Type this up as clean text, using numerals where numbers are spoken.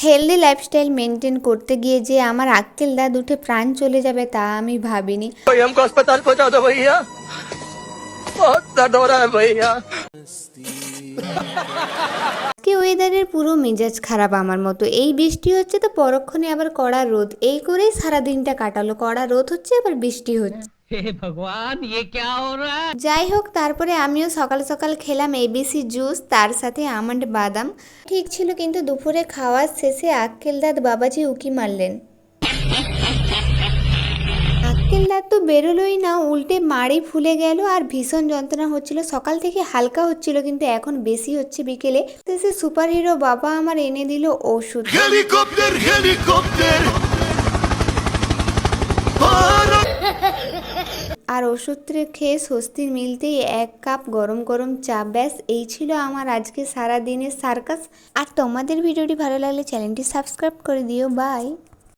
Healthy lifestyle maintain করতে গিয়ে যে আমার আক্কেল দাঁত উঠে প্রাণ চলে যাবে তা আমি ভাবিনি। हमको अस्पताल पहुंचा दो भैया, बहुत दर्द हो रहा है भैया। আজকে ওয়েদারের পুরো মেজাজ খারাপ আমার মতো। এই বৃষ্টি হচ্ছে তো পরক্ষণে আবার কড়া রোদ, এই করেই সারা দিনটা কাটালো। কড়া রোদ হচ্ছে আবার বৃষ্টি হচ্ছে। हे भगवान ये क्या हो रहा है। যাই হোক, তারপরে আমিও সকাল সকাল খেলাম এবিসি জুস, তার সাথে আমন্ড বাদাম। ঠিক ছিল, কিন্তু দুপুরে খাওয়ার শেষে আক্কেল দাঁত বাবাজি উকি মারলেন। আক্কেল দাঁত তো বেরোলোই না, উল্টে মাড়ি ফুলে গেল আর ভীষণ যন্ত্রণা হচ্ছিল। সকাল থেকে হালকা হচ্ছিল কিন্তু এখন বেশি হচ্ছে বিকেলে। শেষে সুপার হিরো বাবা আমার এনে দিল ওষুধ। हेलीकॉप्टर हेलीकॉप्टर আর ওষুধটা খেয়ে স্বস্তি মিলতেই 1 কাপ গরম গরম চা। ব্যাস এই ছিল আমার আজকে সারা দিনের সার্কাস। আর তোমাদের ভিডিওটি ভালো লাগলে চ্যানেলটি সাবস্ক্রাইব করে দিও। বাই।